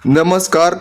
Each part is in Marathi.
नमस्कार.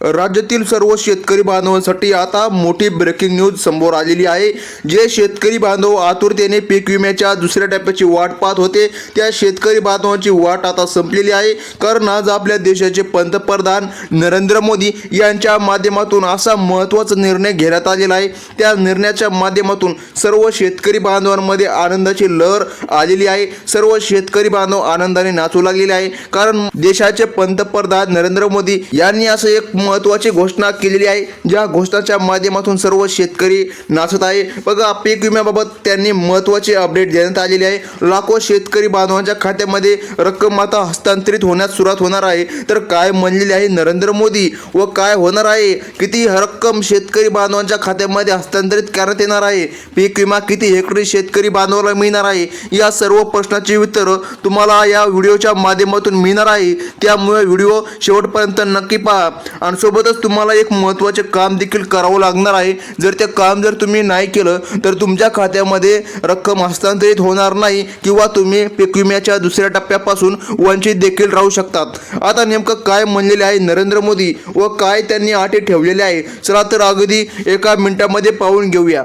राज्यातील सर्व शेतकरी बांधवांसाठी आता मोठी ब्रेकिंग न्यूज समोर आलेली आहे. जे शेतकरी बांधव आतुरतेने पीक विम्याच्या दुसऱ्या टप्प्याची वाट पाहत होते, त्या शेतकरी बांधवांची वाट आता संपलेली आहे. कारण आज आपल्या देशाचे पंतप्रधान नरेंद्र मोदी यांच्या माध्यमातून असा महत्त्वाचा निर्णय घेण्यात आलेला आहे. त्या निर्णयाच्या माध्यमातून सर्व शेतकरी बांधवांमध्ये आनंदाची लहर आलेली आहे. सर्व शेतकरी बांधव आनंदाने नाचू लागलेले आहे. कारण देशाचे पंतप्रधान नरेंद्र मोदी यांनी असं एक महत्त्वाची घोषणा केलेली आहे, ज्या घोषणाच्या माध्यमातून सर्व शेतकरी नाचत आहे. बघा, पीक विम्याबाबत त्यांनी महत्त्वाचे अपडेट देण्यात आलेले आहे. लाखो शेतकरी बांधवांच्या खात्यामध्ये रक्कम आता हस्तांतरित होण्यास सुरुवात होणार आहे. तर काय म्हणलेले आहे नरेंद्र मोदी व काय होणार आहे, किती रक्कम शेतकरी बांधवांच्या खात्यामध्ये हस्तांतरित करण्यात येणार आहे, पीक विमा किती हेक्टरी शेतकरी बांधवाला मिळणार आहे, या सर्व प्रश्नाची उत्तरं तुम्हाला या व्हिडिओच्या माध्यमातून मिळणार आहे. त्यामुळे व्हिडिओ शेवटपर्यंत नक्की पहा. आणि सोबतच तुम्हाला एक महत्त्वाचे काम देखील करावं लागणार आहे. जर ते काम तुम्ही नाही केलं तर तुमच्या खात्यामध्ये रक्कम हस्तांतरित होणार नाही किंवा तुम्ही पीक विम्याच्या दुसऱ्या टप्प्यापासून वंचित देखील राहू शकतात. आता नेमकं काय म्हणलेले आहे नरेंद्र मोदी व काय त्यांनी अटी ठेवलेले आहे, चला तर अगदी एका मिनिटामध्ये पाहून घेऊया.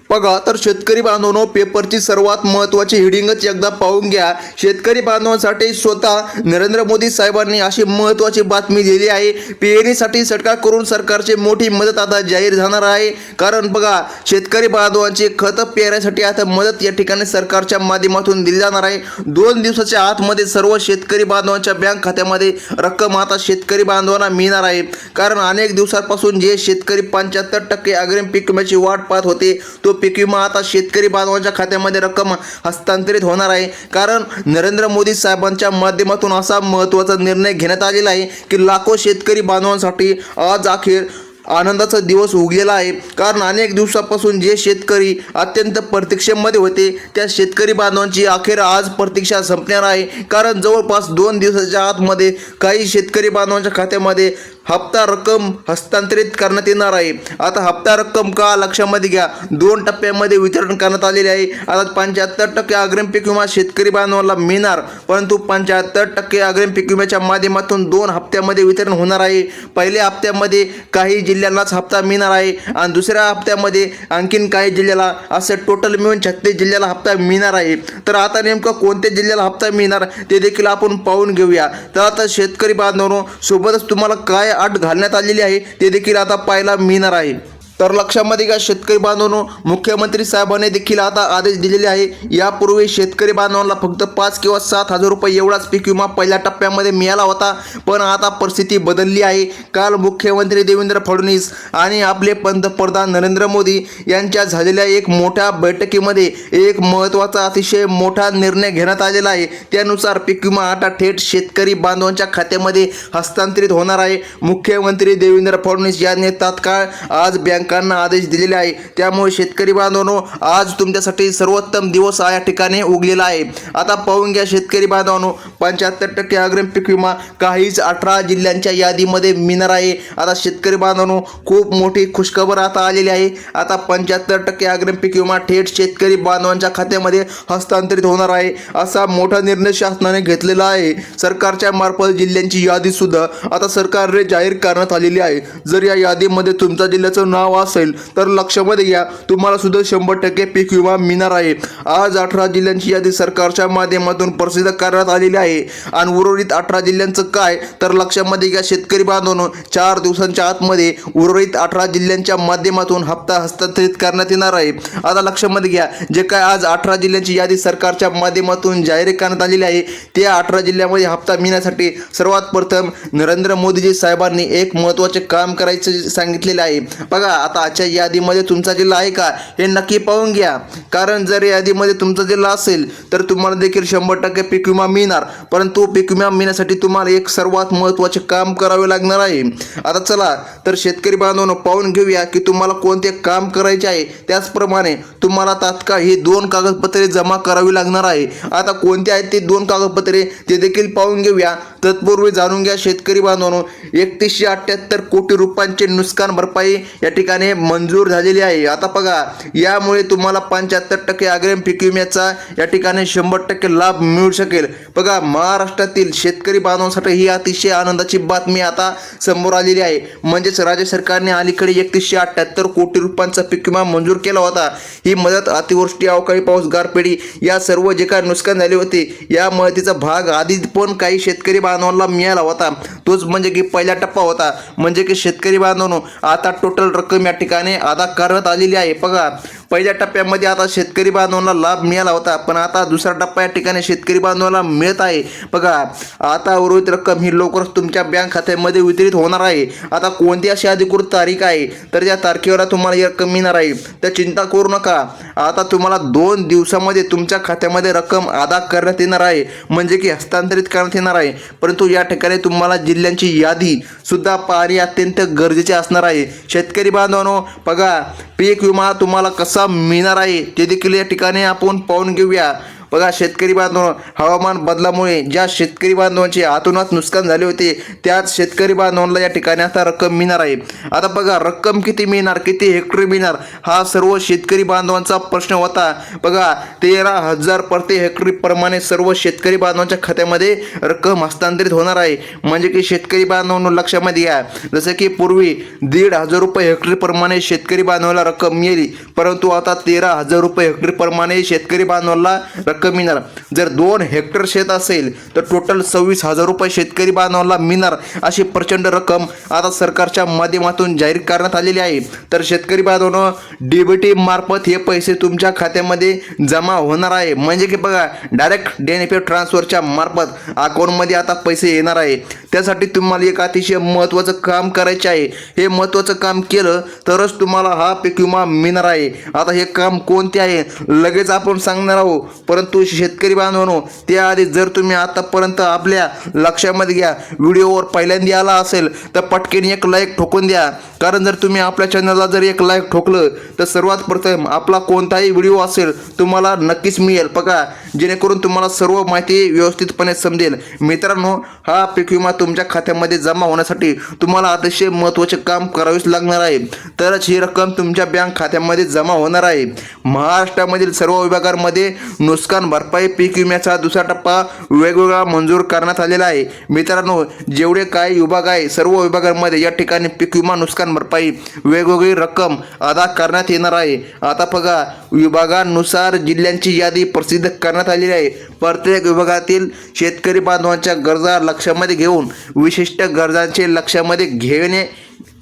बघा, तर शेतकरी बांधवांनो, पेपरची सर्वात महत्त्वाची हेडिंगच एकदा पाहून घ्या. शेतकरी बांधवांसाठी स्वतः नरेंद्र मोदी साहेबांनी अशी महत्त्वाची बातमी दिली आहे. पेरणीसाठी सरकारकडून सरकारची मोठी मदत आता जाहीर झाणार आहे. कारण बघा, शेतकरी बांधवांची खतं पेरण्यासाठी आता मदत या ठिकाणी सरकारच्या माध्यमातून दिली जाणार आहे. 2 दिवसाच्या आतमध्ये सर्व शेतकरी बांधवांच्या बँक खात्यामध्ये रक्कम आता शेतकरी बांधवांना मिळणार आहे. कारण अनेक दिवसांपासून जे शेतकरी 75% अग्रिम पीक विम्याची वाट पाहत होते, तो पीक विमा आता शेतकरी बांधवांच्या खात्यामध्ये रक्कम हस्तांतरित होणार आहे. कारण नरेंद्र मोदी साहेबांच्या माध्यमातून असा महत्त्वाचा निर्णय घेण्यात आलेला आहे की लाखो शेतकरी बांधवांसाठी आज अखेर आनंदाचा दिवस उगलेला आहे. कारण अनेक दिवसापासून जे शेतकरी अत्यंत प्रतीक्षेमध्ये होते, त्या शेतकरी बांधवांची अखेर आज प्रतीक्षा संपणार आहे. कारण जवळपास 2 दिवसाच्या आतमध्ये काही शेतकरी बांधवांच्या खात्यामध्ये हप्ता रक्कम हस्तांतरित करण्यात येणार आहे. आता हप्ता रक्कम का लक्षामध्ये घ्या, 2 टप्प्यामध्ये वितरण करण्यात आलेले आहे. आता 75% अग्रिम पीक विमा शेतकरी बांधवांना मिळणार, परंतु 75% अग्रिम पीक विम्याच्या माध्यमातून 2 हप्त्यामध्ये वितरण होणार आहे. पहिल्या हप्त्यामध्ये काही जिल्ह्यांनाच हप्ता मिळणार आहे आणि दुसऱ्या हप्त्यामध्ये आणखीन काही जिल्ह्याला, असे टोटल मिळून 36 जिल्ह्याला हप्ता मिळणार आहे. तर आता नेमकं कोणत्या जिल्ह्याला हप्ता मिळणार ते देखील आपण पाहून घेऊया. तर आता शेतकरी बांधवांनो, सोबतच तुम्हाला काय अट घालण्यात आलेली आहे ते देखील आता पाहायला मिळणार आहे. तर लक्षामध्ये घ्या शेतकरी बांधवांनो, मुख्यमंत्री साहेबांनी देखील आता आदेश दिलेले आहे. यापूर्वी शेतकरी बांधवांना फक्त 5 किंवा 7 हजार रुपये एवढाच पीक विमा पहिल्या टप्प्यामध्ये मिळाला होता. पण आता परिस्थिती बदलली आहे. काल मुख्यमंत्री देवेंद्र फडणवीस आणि आपले पंतप्रधान नरेंद्र मोदी यांच्या झालेल्या एक मोठ्या बैठकीमध्ये एक महत्त्वाचा, अतिशय मोठा निर्णय घेण्यात आलेला आहे. त्यानुसार पीक विमा आता थेट शेतकरी बांधवांच्या खात्यामध्ये हस्तांतरित होणार आहे. मुख्यमंत्री देवेंद्र फडणवीस यांनी तात्काळ आज बँकांना आदेश दिलेले आहे. त्यामुळे शेतकरी बांधवांनो, आज तुमच्यासाठी सर्वोत्तम दिवस या ठिकाणी उगलेला आहे. आता पाहून घ्या शेतकरी बांधवांनो, 75% अग्रिम पीक विमा काहीच 18 जिल्ह्यांच्या यादीमध्ये मिळणार आहे. आता शेतकरी बांधवांनो, खूप मोठी खुशखबर आता आलेली आहे. आता 75% अग्रिम पीक विमा थेट शेतकरी बांधवांच्या खात्यामध्ये हस्तांतरित होणार आहे. असा मोठा निर्णय शासनाने घेतलेला आहे. सरकारच्या मार्फत जिल्ह्यांची यादी सुद्धा आता सरकारने जाहीर करण्यात आलेली आहे. जर या यादीमध्ये तुमच्या जिल्ह्याचं नाव असेल तर लक्षामध्ये घ्या, तुम्हाला सुद्धा 100% पीक विमा मिळणार आहे. आज 18 जिल्ह्यांची यादी सरकारच्या माध्यमातून प्रसिद्ध करण्यात आलेली आहे. आणि उर्वरित 18 जिल्ह्यांचं काय, तर लक्षामध्ये घ्या शेतकरी बांधवांनो, 4 दिवसांच्या आतमध्ये उर्वरित 18 जिल्ह्यांच्या माध्यमातून हप्ता हस्तांतरित करण्यात येणार आहे. आता लक्षामध्ये घ्या, जे काय आज 18 जिल्ह्यांची यादी सरकारच्या माध्यमातून जाहीर करण्यात आलेली आहे, त्या 18 जिल्ह्यामध्ये हप्ता मिळण्यासाठी सर्वात प्रथम नरेंद्र मोदीजी साहेबांनी एक महत्त्वाचे काम करायचं सांगितलेलं आहे. बघा, आता आजच्या यादीमध्ये तुमचा जिल्हा आहे का हे नक्की पाहून घ्या. कारण जर यादीमध्ये तुमचा जिल्हा असेल तर तुम्हाला देखील 100% पीक विमा मिळणार. परंतु पीक विमा मिळण्यासाठी तुम्हाला एक सर्वात महत्त्वाचे काम करावे लागणार आहे. आता चला तर शेतकरी बांधवांनो, पाहून घेऊया की तुम्हाला कोणते काम करायचे आहे. त्याचप्रमाणे तुम्हाला तात्काळ ही 2 कागदपत्रे जमा करावी लागणार आहे. आता कोणते आहेत ते 2 कागदपत्रे ते देखील पाहून घेऊया. तत्पूर्वी जाणून घ्या शेतकरी बांधवांनो, 3178 कोटी रुपयांचे नुकसान भरपाई या ठिकाणी ठिकाणी मंजूर झालेली आहे. आता बघा, यामुळे तुम्हाला 75% अग्रिम पीक विम्याचा या ठिकाणी 100% लाभ मिळू शकेल. बघा, महाराष्ट्रातील शेतकरी बांधवांसाठी ही अतिशय आनंदाची बातमी आता समोर आलेली आहे. म्हणजेच राज्य सरकारने अलीकडे 3178 कोटी रुपयांचा पीक विमा मंजूर केला होता. ही मदत अतिवृष्टी, अवकाळी पाऊस, गारपिटी या सर्व जे काही नुकसान झाले होते या मदतीचा भाग आधी पण काही शेतकरी बांधवांना मिळाला होता. तोच म्हणजे की पहिला टप्पा होता. म्हणजे की शेतकरी बांधवांनो, आता टोटल रक्कम या ठिकाणी अदा करण्यात आलेली आहे. बघा, पहिल्या टप्प्यामध्ये आता शेतकरी बांधवांना लाभ मिळाला होता, पण आता दुसरा टप्पा या ठिकाणी शेतकरी बांधवांना मिळत आहे. बघा, आता उर्वरित रक्कम ही लवकरच तुमच्या बँक खात्यामध्ये वितरित होणार आहे. आता कोणती अशी अधिकृत तारीख आहे तर त्या तारखेवर तुम्हाला ही रक्कम मिळणार आहे. तर चिंता करू नका, आता तुम्हाला 2 दिवसामध्ये तुमच्या खात्यामध्ये रक्कम अदा करण्यात येणार आहे, म्हणजे की हस्तांतरित करण्यात येणार आहे. परंतु या ठिकाणी तुम्हाला जिल्ह्यांची यादी सुद्धा पाहणे अत्यंत गरजेचे असणार आहे. शेतकरी बांधवांनो, बघा, पीक विमा तुम्हाला कसा मिळणार आहे ते देखील या ठिकाणी आपण पाहून घेऊया. बघा, शेतकरी बांधव, हवामान बदलामुळे ज्या शेतकरी बांधवांचे हातोहात नुकसान झाले होते त्याच शेतकरी बांधवांना या ठिकाणी आता रक्कम मिळणार आहे. आता बघा, रक्कम किती मिळणार, किती हेक्टरी मिळणार, हा सर्व शेतकरी बांधवांचा प्रश्न होता. बघा, 13,000 प्रति हेक्टरी प्रमाणे सर्व शेतकरी बांधवांच्या खात्यामध्ये रक्कम हस्तांतरित होणार आहे. म्हणजे की शेतकरी बांधवांनो लक्षामध्ये घ्या, जसं की पूर्वी 1,500 रुपये हेक्टरी प्रमाणे शेतकरी बांधवाला रक्कम मिळाली, परंतु आता 13,000 रुपये हेक्टरी प्रमाणे शेतकरी बांधवाला रक्कम मिळणार. जर 2 हेक्टर शेत असेल तर टोटल 26,000 रुपये शेतकरी बांधवांना मिळणार. अशी प्रचंड रक्कम आता सरकारच्या माध्यमातून जाहीर करण्यात आलेली आहे. तर शेतकरी बांधवांनो, डीबीटी मार्फत हे पैसे तुमच्या खात्यामध्ये जमा होणार आहे. म्हणजे की बघा, डायरेक्ट बेनिफिट ट्रान्सफरच्या मार्फत अकाउंटमध्ये आता पैसे येणार आहे. त्यासाठी तुम्हाला एक अतिशय महत्त्वाचं काम करायचे आहे. हे महत्त्वाचं काम केलं तरच तुम्हाला हा पीक विमा मिळणार आहे. आता हे काम कोणते आहे लगेच आपण सांगणार आहोत, परंतु शेतकरी बांधवांनो, त्याआधी जर तुम्ही आतापर्यंत आपल्या लक्षामध्ये घ्या, व्हिडिओवर पहिल्यांदा आला असेल तर पटकन एक लाईक ठोकून द्या. कारण जर तुम्ही आपल्या चॅनलला जर एक लाईक ठोकलं तर सर्वात प्रथम आपला कोणताही व्हिडिओ असेल तुम्हाला नक्कीच मिळेल. बघा, जेणेकरून तुम्हाला सर्व माहिती व्यवस्थितपणे समजेल. मित्रांनो, हा पीक विमा तुमच्या खात्यामध्ये जमा होण्यासाठी तुम्हाला अतिशय महत्त्वाचे काम करावेच लागणार आहे. तरच ही रक्कम तुमच्या बँक खात्यामध्ये जमा होणार आहे. महाराष्ट्रामधील सर्व विभागांमध्ये नुकसान भरपाई पीक विम्याचा दुसरा टप्पा वेगवेगळा मंजूर करण्यात आलेला आहे. मित्रांनो, जेवढे काही विभाग आहे सर्व विभागांमध्ये या ठिकाणी पीक विमा नुकसान भरपाई वेगवेगळी रक्कम अदा करण्यात येणार आहे. आता बघा, विभागानुसार जिल्ह्यांची यादी प्रसिद्ध करण्यात आलेली आहे. प्रत्येक विभागातील शेतकरी बांधवांच्या गरजा लक्षामध्ये घेऊन विशिष्ट गरजांचे लक्षामध्ये घेणे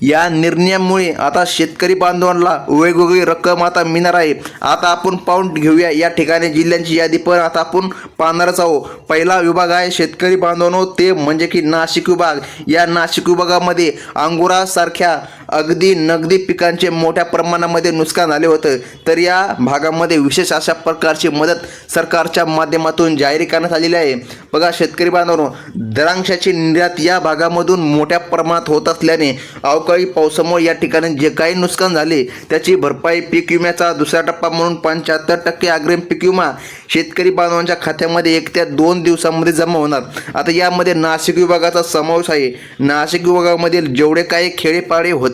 या निर्णयामुळे आता शेतकरी बांधवांना वेगवेगळी रक्कम आता मिळणार आहे. आता आपण पाहून घेऊया या ठिकाणी जिल्ह्यांची यादी, पण आता आपण पाहणारच आहोत. पहिला विभाग आहे शेतकरी बांधवांनो, ते म्हणजे की नाशिक विभाग. या नाशिक विभागामध्ये अंगुरासारख्या अगदी नगदी पिकांचे मोठ्या प्रमाणामध्ये नुकसान झाले होतं. तर या भागामध्ये विशेष अशा प्रकारची मदत सरकारच्या माध्यमातून जाहीर करण्यात आलेली आहे. बघा शेतकरी बांधवांनो, द्राक्षाची निर्यात या भागामधून मोठ्या प्रमाणात होत असल्याने अवकाळी पावसामुळे या ठिकाणी जे काही नुकसान झाले त्याची भरपाई पीक विम्याचा दुसरा टप्पा म्हणून 75% अग्रिम पीक विमा शेतकरी बांधवांच्या खात्यामध्ये 1 ते 2 दिवसांमध्ये जमा होणार. आता यामध्ये नाशिक विभागाचा समावेश आहे. नाशिक विभागामधील जेवढे काही खेडेपाडे होते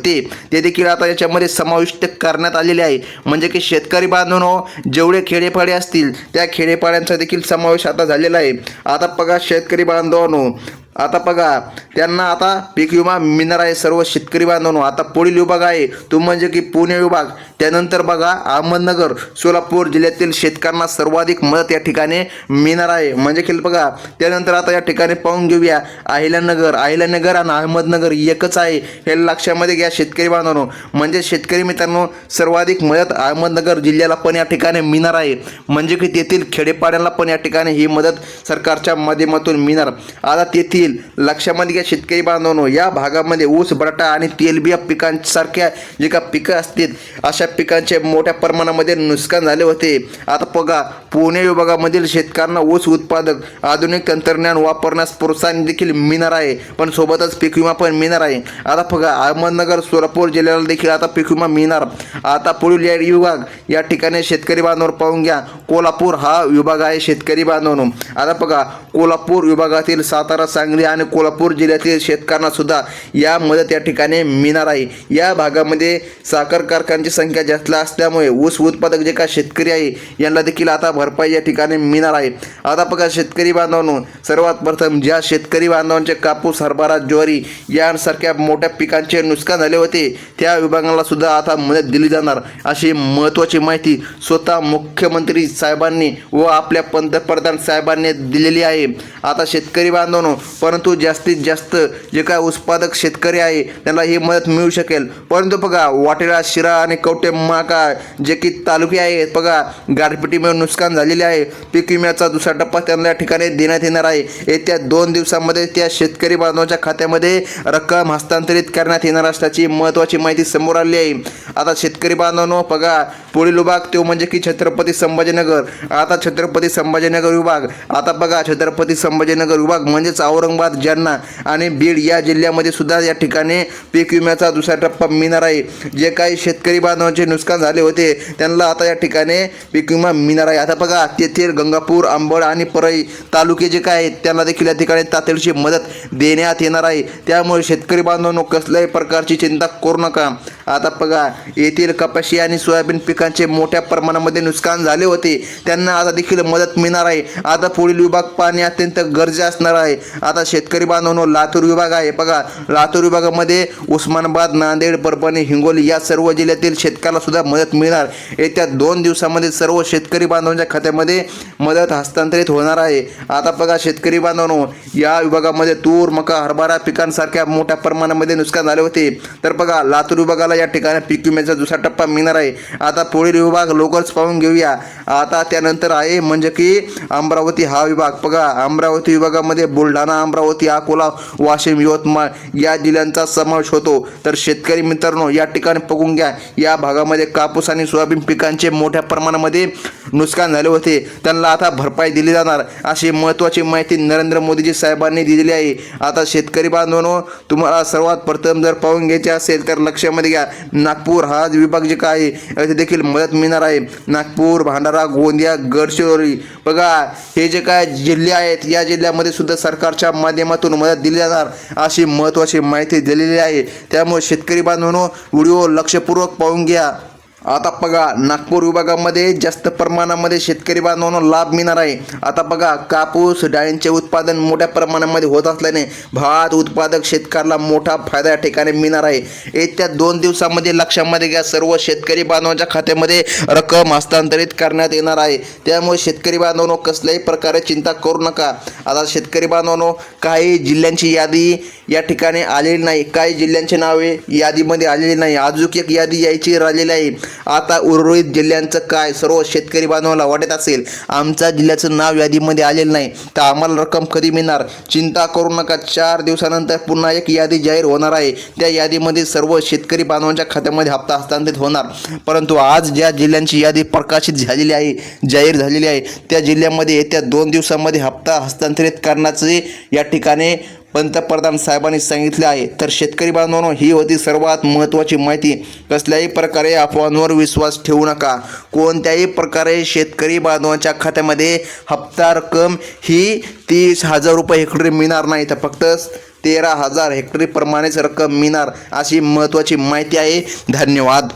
ते देखील आता याच्यामध्ये समाविष्ट करण्यात आलेले आहे. म्हणजे की शेतकरी बांधवांनो, जेवढे खेडेपाडे असतील त्या खेडेपाड्यांचा देखील समावेश आता झालेला आहे. आता बघा शेतकरी बांधवांनो, आता बघा त्यांना आता पीक विमा मिळणार आहे सर्व शेतकरी बांधवांनो. आता पुढील विभाग आहे तो म्हणजे की पुणे विभाग. त्यानंतर बघा अहमदनगर, सोलापूर जिल्ह्यातील शेतकऱ्यांना सर्वाधिक मदत या ठिकाणी मिळणार आहे. म्हणजे की बघा त्यानंतर आता या ठिकाणी पाहून घेऊया अहिल्यानगर आणि अहमदनगर एकच आहे हे लक्षामध्ये घ्या शेतकरी बांधवांनो. म्हणजे शेतकरी मित्रांनो, सर्वाधिक मदत अहमदनगर जिल्ह्याला पण या ठिकाणी मिळणार आहे. म्हणजे की तेथील खेडेपाड्यांना पण या ठिकाणी ही मदत सरकारच्या माध्यमातून मिळणार. आता तेथील लक्षामध्ये घ्या शेतकरी बांधवांनो, या भागामध्ये ऊस, बटाटा आणि तेलबिया पिकांसारख्या जे का पिकं असतील अशा पिकांचे मोठ्या प्रमाणामध्ये नुकसान झाले होते. आता बघा, पुणे विभागामधील शेतकऱ्यांना ऊस उत्पादक आधुनिक तंत्रज्ञान वापरण्यास प्रोत्साहन देखील मिळणार आहे, पण सोबतच पीक विमा पण मिळणार आहे. आता बघा, अहमदनगर सोलापूर जिल्ह्याला देखील आता पीक विमा मिळणार. आता पुढील या विभाग या ठिकाणी शेतकरी बांधवांवर पाहून घ्या. कोल्हापूर हा विभाग आहे शेतकरी बांधवांनो. आता बघा, कोल्हापूर विभागातील सातारा, सांगली आणि कोल्हापूर जिल्ह्यातील शेतकऱ्यांना सुद्धा या मदत या ठिकाणी मिळणार आहे. या भागामध्ये साखर कारखान्यांची संख्या जास्त असल्यामुळे ऊस उत्पादक जे का शेतकरी आहे यांना देखील आता भरपाई या ठिकाणी मिळणार आहे. आता बघा शेतकरी बांधवांनो, सर्वात प्रथम ज्या शेतकरी बांधवांचे कापूस, हरभरा, ज्वारी यांसारख्या मोठ्या पिकांचे नुकसान झाले होते त्या विभागाला सुद्धा आता मदत दिली जाणार अशी महत्त्वाची माहिती स्वतः मुख्यमंत्री साहेबांनी व आपल्या पंतप्रधान साहेबांनी दिलेली आहे. आता शेतकरी बांधवांनो, परंतु जास्तीत जास्त जे काय उत्पादक शेतकरी आहे त्यांना ही मदत मिळू शकेल. परंतु बघा, वाटेळा, शिरा आणि कवठे महाकाळ जे की तालुके आहेत बघा, गारपिटीमुळे नुकसान झालेले आहे. पीक विम्याचा दुसरा टप्पा त्यांना या ठिकाणी देण्यात येणार आहे. येत्या 2 दिवसांमध्ये त्या शेतकरी बांधवांच्या खात्यामध्ये रक्कम हस्तांतरित करण्यात येणार असल्याची महत्त्वाची माहिती समोर आली आहे. आता शेतकरी बांधवांनो बघा, पुढील विभाग तो म्हणजे की छत्रपती संभाजीनगर. आता छत्रपती संभाजीनगर विभाग, आता बघा छत्रपती संभाजीनगर विभाग म्हणजेच औरंगाबाद, जालना आणि बीड या जिल्ह्यामध्ये सुद्धा या ठिकाणी पीक विम्याचा दुसरा टप्पा मिळणार आहे. जे काही शेतकरी बांधवांचे नुकसान झाले होते त्यांना आता या ठिकाणी पीक विमा मिळणार आहे. आता बघा, तेथील गंगापूर, अंबड आणि परळी तालुके जे काय आहेत त्यांना देखील या ठिकाणी तातडीची मदत देण्यात येणार आहे. त्यामुळे शेतकरी बांधवांनो कसल्याही प्रकारची चिंता करू नका. आता बघा, येथील कपाशी आणि सोयाबीन पिकांचे मोठ्या प्रमाणामध्ये नुकसान झाले होते त्यांना आता देखील मदत मिळणार आहे. आता पुढील विभाग पाहणे अत्यंत गरजेचे असणार आहे. आता शेतकरी बांधवांनो, लातूर विभाग आहे बघा. लातूर विभागामध्ये उस्मानाबाद, नांदेड, परभणी, हिंगोली या सर्व जिल्ह्यातील शेतकऱ्याला सुद्धा मदत मिळणार. येत्या 2 दिवसामध्ये सर्व शेतकरी बांधवांच्या खात्यामध्ये मदत हस्तांतरित होणार आहे. आता बघा शेतकरी बांधवांनो, या विभागामध्ये तूर, मका, हरभरा पिकांसारख्या मोठ्या प्रमाणामध्ये नुकसान झाले होते. तर बघा, लातूर विभागाला या ठिकाणी पीक विम्याचा दुसरा टप्पा मिळणार आहे. आता पुढील विभाग लवकरच पाहून घेऊया. आता त्यानंतर आहे म्हणजे की अमरावती हा विभाग बघा. अमरावती विभागामध्ये बुलढाणा, अमरावती, अकोला, वाशिम, यवतमाळ या जिल्ह्यांचा समावेश होतो. तर शेतकरी मित्रांनो, या ठिकाणी बघून घ्या, या भागामध्ये कापूस आणि सोयाबीन पिकांचे मोठ्या प्रमाणामध्ये नुकसान झाले होते त्यांना आता भरपाई दिली जाणार अशी महत्त्वाची माहिती नरेंद्र मोदीजी साहेबांनी दिलेली आहे. आता शेतकरी बांधवांनो, तुम्हाला सर्वात प्रथम जर पाहून घ्यायचे असेल तर लक्षामध्ये घ्या, नागपूर हा विभाग जे काय आहे देखील मदत मिळणार आहे. नागपूर, भंडारा, गोंदिया, गडचिरोली बघा, हे जे काय जिल्हे आहेत या जिल्ह्यामध्ये सुद्धा सरकारच्या माध्यमातून मदत दिली जाणार अशी महत्त्वाची माहिती दिलेली आहे. त्यामुळे शेतकरी बांधवांनो, व्हिडिओ लक्षपूर्वक पाहून घ्या. आता बघा, नागपूर विभागामध्ये जास्त प्रमाणामध्ये शेतकरी बांधवांना लाभ मिळणार आहे. आता बघा, कापूस, डाळींचे उत्पादन मोठ्या प्रमाणामध्ये होत असल्याने भात उत्पादक शेतकऱ्याला मोठा फायदा या ठिकाणी मिळणार आहे. येत्या 2 दिवसामध्ये लक्षामध्ये घ्या, सर्व शेतकरी बांधवांच्या खात्यामध्ये रक्कम हस्तांतरित करण्यात येणार आहे. त्यामुळे शेतकरी बांधवांनो कसल्याही प्रकारे चिंता करू नका. आता शेतकरी बांधवांनो, काही जिल्ह्यांची यादी या ठिकाणी आलेली नाही, काही जिल्ह्यांची नावे यादीमध्ये आलेली नाही, अजून एक यादी यायची राहिलेली आहे. आता उर्वरित जिल्ह्यांचं काय, सर्व शेतकरी बांधवांना वाटत असेल आमच्या जिल्ह्याचं नाव यादीमध्ये आलेलं नाही तर आम्हाला रक्कम कधी मिळणार, चिंता करू नका. 4 दिवसानंतर पुन्हा एक यादी जाहीर होणार आहे. त्या यादीमध्ये सर्व शेतकरी बांधवांच्या खात्यामध्ये हप्ता हस्तांतरित होणार. परंतु आज ज्या जिल्ह्यांची यादी प्रकाशित झालेली आहे, जाहीर झालेली आहे, त्या जिल्ह्यामध्ये येत्या 2 दिवसामध्ये हप्ता हस्तांतरित करण्याचे या ठिकाणी पंतप्रधान साहेबांनी सांगितले आहे. तर शेतकरी बांधवांनो, ही होती सर्वात महत्त्वाची माहिती. कसल्याही प्रकारे अफवांवर विश्वास ठेवू नका. कोणत्याही प्रकारे शेतकरी बांधवांच्या खात्यामध्ये हप्ता रक्कम ही 30,000 रुपये हेक्टरी मिळणार नाही, तर फक्त 13,000 हेक्टरी प्रमाणेच रक्कम मिळणार अशी महत्त्वाची माहिती आहे. धन्यवाद.